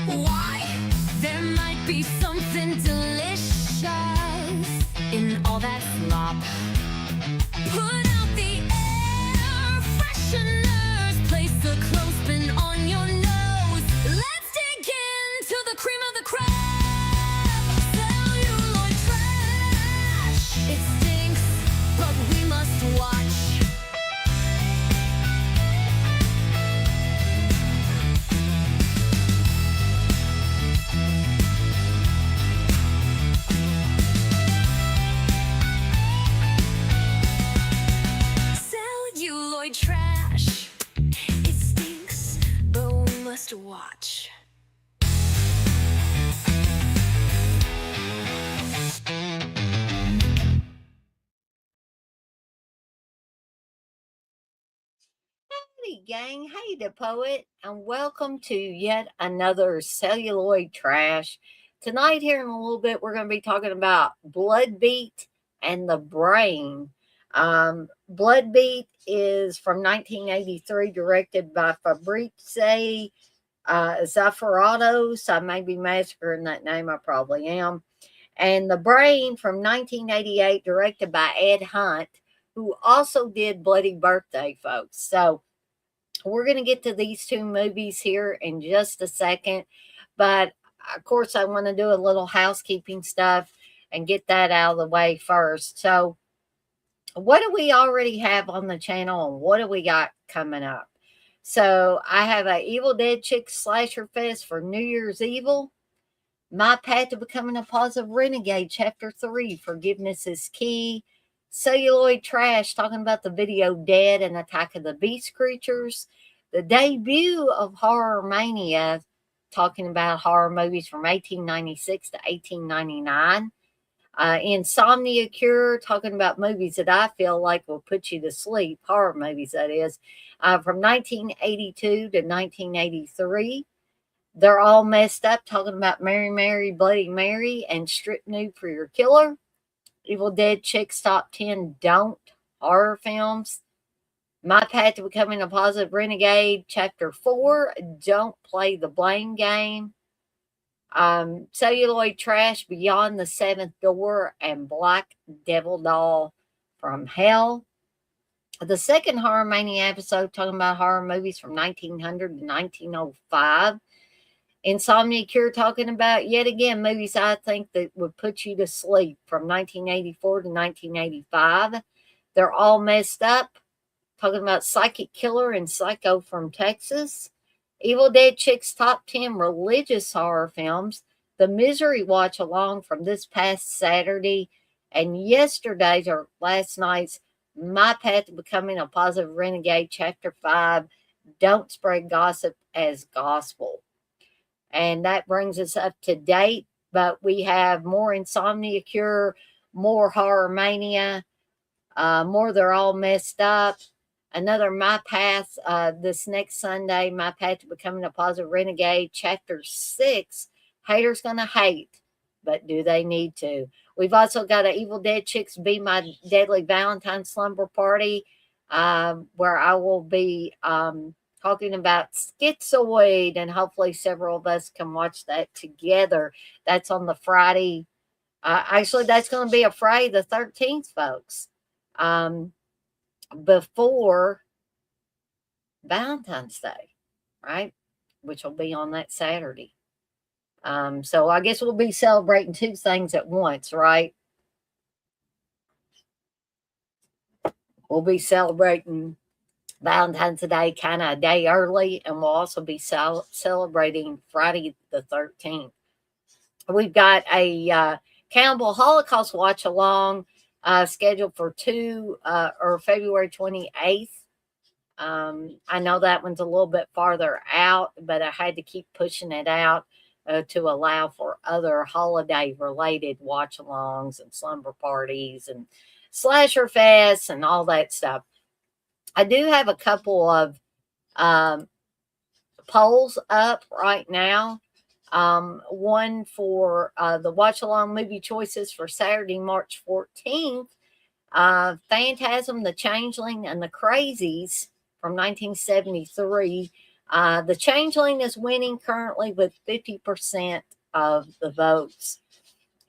Why? There might be something delicious in all that slop. Put out the air fresheners, place the clothespin on your nose. Let's dig into the cream of the crop. Celluloid trash. It stinks, but we must watch. Celluloid trash. It stinks, but we must watch. Howdy, gang. Hey, the poet, and welcome to yet another celluloid trash. Tonight, here in a little bit, we're going to be talking about Bloodbeat and the Brain. Bloodbeat is from 1983, directed by Fabrice Zaffarotto. So I may be massacring that name, I probably am. And The Brain from 1988, directed by Ed Hunt, who also did Bloody Birthday, folks. So we're going to get to these two movies here in just a second. But of course, I want to do a little housekeeping stuff and get that out of the way first. So, what do we already have on the channel and what do we got coming up? So, I have a Evil Dead Chick Slasher Fest for New Year's Evil. My Path to Becoming a Positive Renegade, Chapter 3, Forgiveness is Key. Celluloid Trash, talking about the video Dead and Attack of the Beast Creatures. The debut of Horror Mania, talking about horror movies from 1896 to 1899. Insomnia Cure, talking about movies that I feel like will put you to sleep, horror movies that is, from 1982 to 1983. They're All Messed Up, talking about Mary, Mary, Bloody Mary, and Strip Nude for Your Killer. Evil Dead Chicks Top 10 Don't Horror Films. My Path to Becoming a Positive Renegade, Chapter 4, Don't Play the Blame Game. Celluloid Trash, Beyond the Seventh Door, and Black Devil Doll from Hell. The second Horror Mania episode, talking about horror movies from 1900 to 1905. Insomnia Cure, talking about, yet again, movies I think that would put you to sleep from 1984 to 1985. They're All Messed Up, talking about Psychic Killer and Psycho from Texas. Evil Dead Chicks Top 10 Religious Horror Films. The Misery Watch Along from this past Saturday. And yesterday's or last night's My Path to Becoming a Positive Renegade, Chapter 5, Don't Spread Gossip as Gospel. And that brings us up to date. But we have more Insomnia Cure, more Horror Mania, more They're All Messed Up. Another My Path this next Sunday, My Path to Becoming a Positive Renegade, Chapter 6, Haters Gonna Hate, but do they need to? We've also got an Evil Dead Chicks Be My Deadly Valentine Slumber Party, where I will be talking about Schizoid, and hopefully several of us can watch that together. That's on the Friday. Actually, that's going to be a Friday the 13th, folks. Before Valentine's Day, right? Which will be on that Saturday. So I guess we'll be celebrating two things at once, right? We'll be celebrating Valentine's Day kind of a day early, and we'll also be celebrating Friday the 13th. We've got a Cannibal Holocaust watch along scheduled for February 28th. I know that one's a little bit farther out, but I had to keep pushing it out to allow for other holiday related watch alongs and slumber parties and slasher fests and all that stuff. I do have a couple of polls up right now. One for the watch along movie choices for Saturday, March 14th. Phantasm, The Changeling, and The Crazies from 1973. The Changeling is winning currently with 50% of the votes.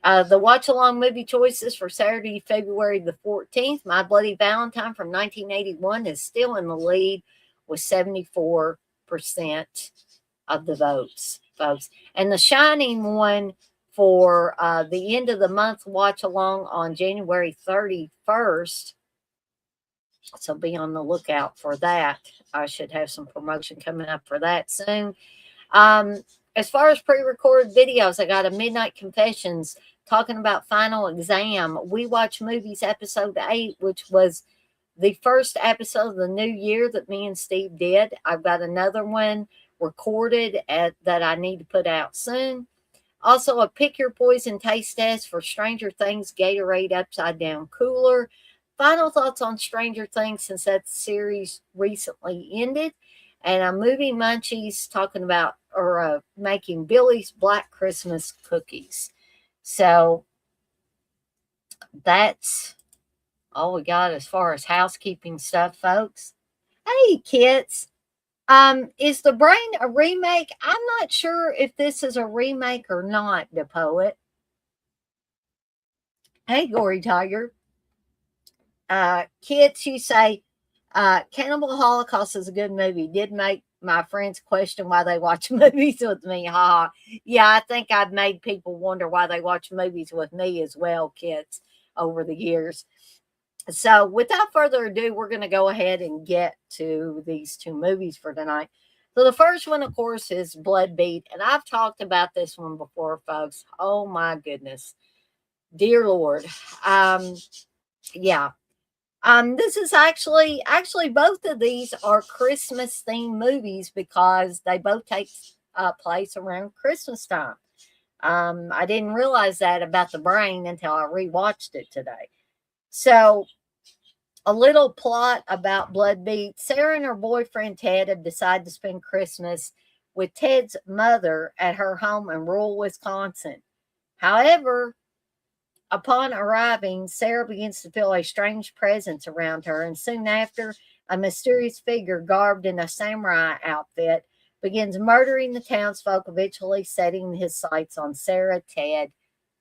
The watch along movie choices for Saturday, February the 14th, My Bloody Valentine from 1981 is still in the lead with 74% of the votes, folks. And the Shining one for the end of the month watch along on January 31st. So be on the lookout for that. I should have some promotion coming up for that soon. As far as pre-recorded videos, I got a Midnight Confessions talking about Final Exam. We Watch Movies episode 8, which was the first episode of the new year that me and Steve did. I've got another one recorded that I need to put out soon. Also, a Pick Your Poison taste test for Stranger Things Gatorade Upside Down Cooler. Final thoughts on Stranger Things since that series recently ended. And a Movie Munchies talking about or making Billy's Black Christmas cookies. So that's all we got as far as housekeeping stuff, folks. Hey, kids. Is The Brain a remake? I'm not sure if this is a remake or not, the poet. Hey, Gory Tiger. Kids, you say Cannibal Holocaust is a good movie. Did make my friends question why they watch movies with me. Ha. Yeah, I think I've made people wonder why they watch movies with me as well, kids, over the years. So without further ado, we're going to go ahead and get to these two movies for tonight. So the first one, of course, is Bloodbeat. And I've talked about this one before, folks. Oh, my goodness. Dear Lord. Yeah. This is actually both of these are Christmas themed movies because they both take place around Christmas time. I didn't realize that about The Brain until I rewatched it today. So, a little plot about Bloodbeat. Sarah and her boyfriend Ted have decided to spend Christmas with Ted's mother at her home in rural Wisconsin. However, upon arriving, Sarah begins to feel a strange presence around her, and soon after, a mysterious figure garbed in a samurai outfit begins murdering the townsfolk, eventually setting his sights on Sarah, Ted,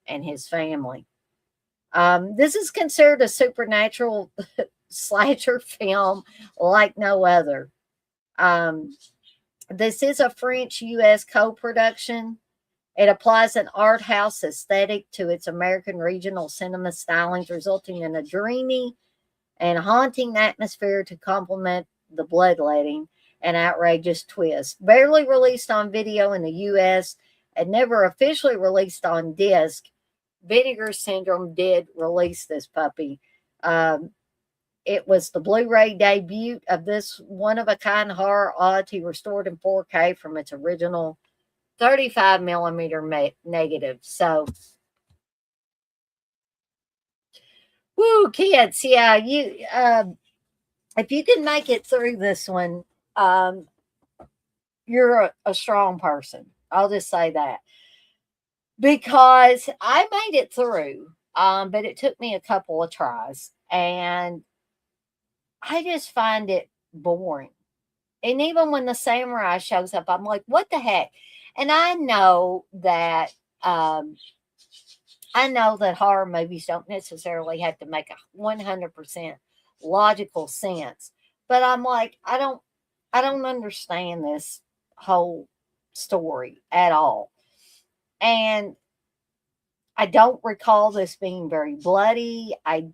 and his family. This is considered a supernatural slasher film like no other. This is a French-U.S. co-production. It applies an art house aesthetic to its American regional cinema stylings, resulting in a dreamy and haunting atmosphere to complement the bloodletting and outrageous twist. Barely released on video in the U.S. and never officially released on disc, Vinegar Syndrome did release this puppy. It was the Blu-ray debut of this one-of-a-kind horror oddity restored in 4K from its original 35 millimeter negative. So, woo, kids, yeah, you if you can make it through this one, you're a strong person. I'll just say that. Because I made it through, but it took me a couple of tries, and I just find it boring. And even when the samurai shows up, I'm like, what the heck? And I know that horror movies don't necessarily have to make a 100% logical sense, but I'm like, I don't understand this whole story at all. And I don't recall this being very bloody. I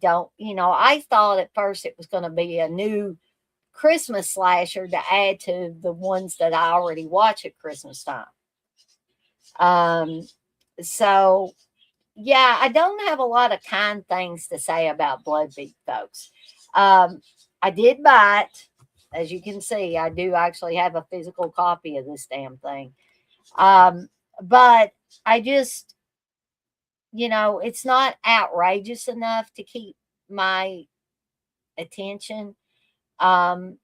thought at first it was going to be a new Christmas slasher to add to the ones that I already watch at Christmas time. So yeah, I don't have a lot of kind things to say about Bloodbeat, folks. I did buy it. As you can see, I do actually have a physical copy of this damn thing. But I just, it's not outrageous enough to keep my attention. Yeah,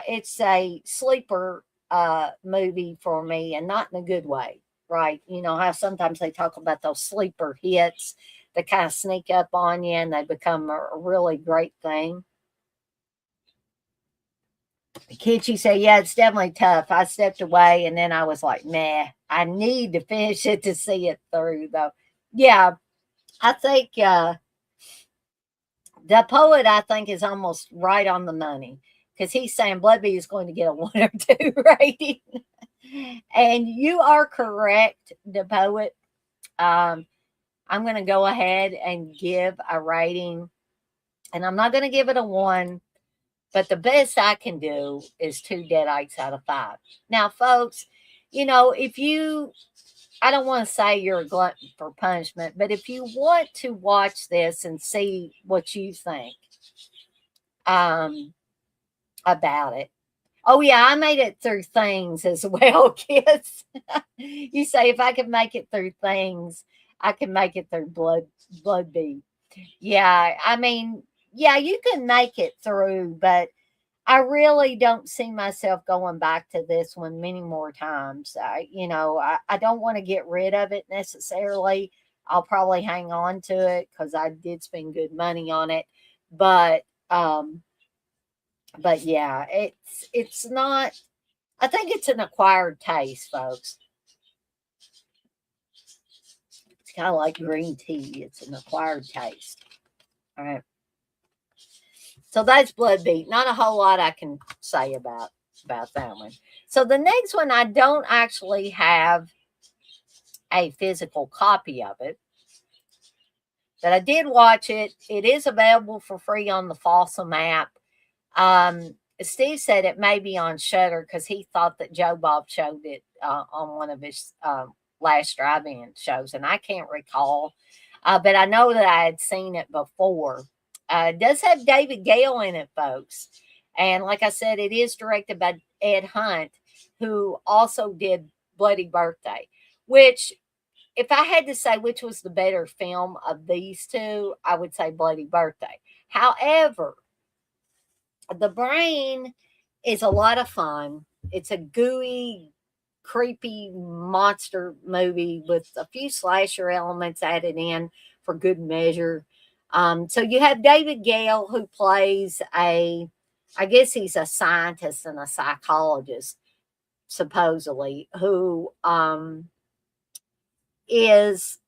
it's a sleeper movie for me, and not in a good way, right? You know how sometimes they talk about those sleeper hits that kind of sneak up on you and they become a really great thing. Kitchi said, yeah, it's definitely tough. I stepped away and then I was like, nah, I need to finish it to see it through, though. Yeah, I think the poet, I think, is almost right on the money because he's saying Bloodbeat is going to get a 1 or 2 rating. And you are correct, the poet. Um, I'm going to go ahead and give a rating, and I'm not going to give it a 1, but the best I can do is 2 deadites out of 5. Now, folks, if you, I don't want to say you're a glutton for punishment, but if you want to watch this and see what you think um, about it. Oh, yeah, I made it through things as well, kids. You say if I can make it through things, I can make it through Bloodbeat. Yeah, I mean, yeah, you can make it through, but I really don't see myself going back to this one many more times. I don't want to get rid of it necessarily. I'll probably hang on to it because I did spend good money on it. But um, but yeah, it's not. I think it's an acquired taste, folks. It's kind of like green tea. It's an acquired taste. All right. So that's Bloodbeat. Not a whole lot I can say about that one. So the next one, I don't actually have a physical copy of it, but I did watch it. It is available for free on the Folsom app. Steve said it may be on Shutter because he thought that Joe Bob showed it on one of his last drive-in shows, and I can't recall, but I know that I had seen it before. It does have David Gale in it, folks, and like I said, it is directed by Ed Hunt, who also did Bloody Birthday, which, if I had to say which was the better film of these two, I would say Bloody Birthday. However, The Brain is a lot of fun. It's a gooey, creepy monster movie with a few slasher elements added in for good measure. So you have David Gale, who plays I guess he's a scientist and a psychologist, supposedly, who is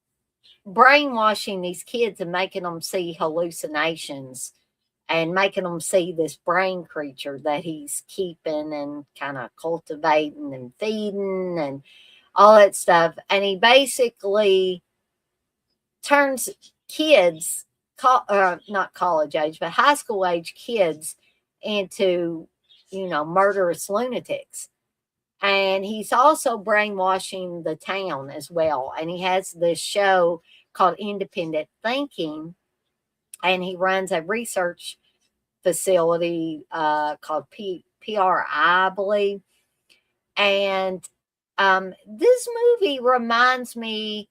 brainwashing these kids and making them see hallucinations and making them see this brain creature that he's keeping and kind of cultivating and feeding and all that stuff. And he basically turns kids, not college age, but high school age kids into, murderous lunatics. And he's also brainwashing the town as well. And he has this show called Independent Thinking, and he runs a research facility called PRI, I believe. And this movie reminds me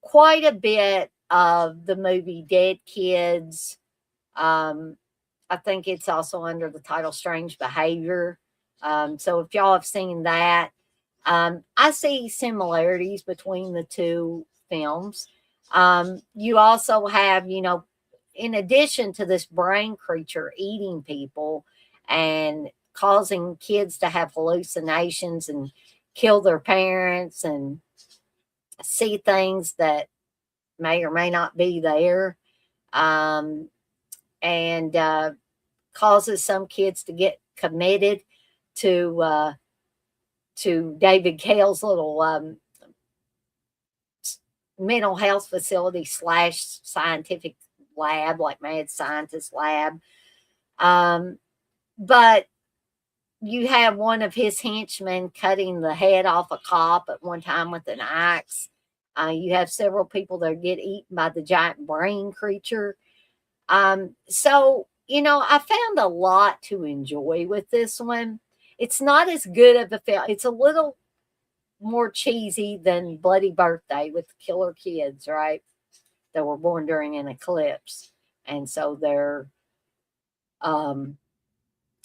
quite a bit of the movie Dead Kids. I think it's also under the title Strange Behavior. So if y'all have seen that, I see similarities between the two films. You also have, in addition to this brain creature eating people and causing kids to have hallucinations and kill their parents and see things that may or may not be there, um, and causes some kids to get committed to David Gale's little mental health facility / scientific lab, like mad scientist lab. But you have one of his henchmen cutting the head off a cop at one time with an axe. You have several people that get eaten by the giant brain creature. So, I found a lot to enjoy with this one. It's not as good of a film. It's a little more cheesy than Bloody Birthday with the killer kids, right? That were born during an eclipse. And so their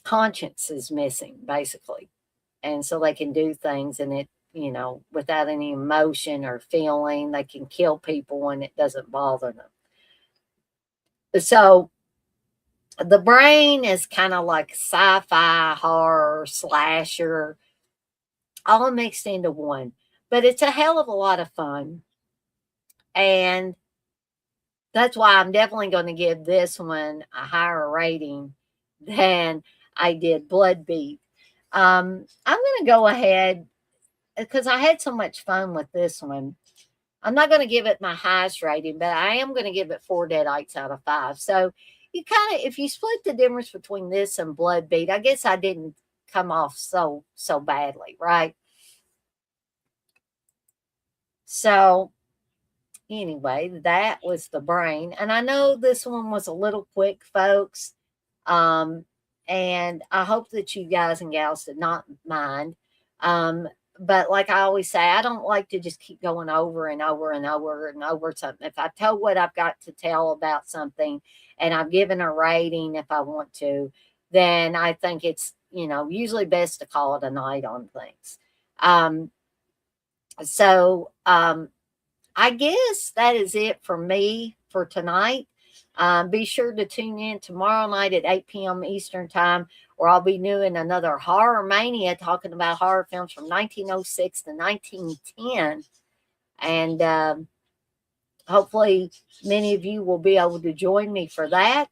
conscience is missing, basically. And so they can do things and it, without any emotion or feeling, they can kill people and it doesn't bother them. So The Brain is kind of like sci-fi, horror, slasher, all mixed into one. But it's a hell of a lot of fun. And that's why I'm definitely going to give this one a higher rating than I did Bloodbeat. I'm going to go ahead because I had so much fun with this one. I'm not going to give it my highest rating, but I am going to give it 4 deadites out of 5. So you kind of, if you split the difference between this and Bloodbeat, I guess I didn't come off so badly, right? So anyway, that was The Brain, and I know this one was a little quick, folks. Um, and I hope that you guys and gals did not mind. Um, but like I always say, I don't like to just keep going over and over and over and over something. If I tell what I've got to tell about something and I've given a rating if I want to, then I think it's, usually best to call it a night on things. Um, so I guess that is it for me for tonight. Be sure to tune in tomorrow night at 8 p.m. Eastern Time, where I'll be doing another Horror Mania talking about horror films from 1906 to 1910. And hopefully, many of you will be able to join me for that.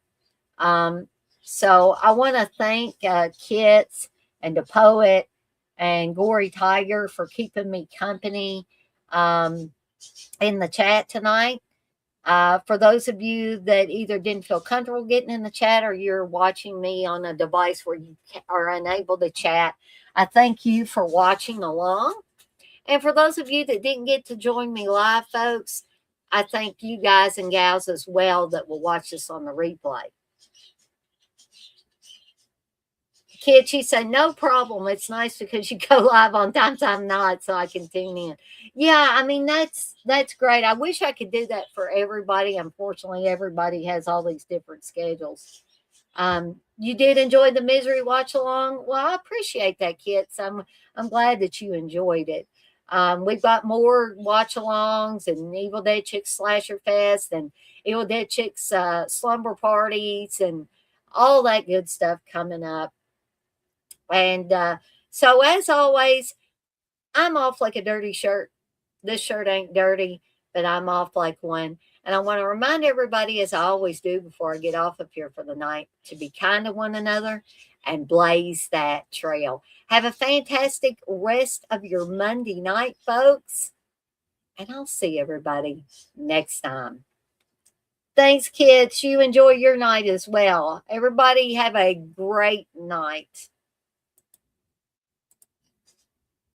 Um, so I want to thank Kits and the Poet and Gory Tiger for keeping me company in the chat tonight. For those of you that either didn't feel comfortable getting in the chat or you're watching me on a device where you are unable to chat, I thank you for watching along. And for those of you that didn't get to join me live, folks, I thank you guys and gals as well that will watch this on the replay. Kid, she said, no problem. It's nice because you go live on times I'm not, so I can tune in. Yeah, I mean, that's great. I wish I could do that for everybody. Unfortunately, everybody has all these different schedules. You did enjoy the Misery Watch Along? Well, I appreciate that, kids. I'm glad that you enjoyed it. We've got more watch alongs and Evil Dead Chicks Slasher Fest and Evil Dead Chicks slumber parties and all that good stuff coming up. And so, as always, I'm off like a dirty shirt. This shirt ain't dirty, but I'm off like one. And I want to remind everybody, as I always do before I get off of here for the night, to be kind to one another and blaze that trail. Have a fantastic rest of your Monday night, folks. And I'll see everybody next time. Thanks, kids. You enjoy your night as well. Everybody have a great night.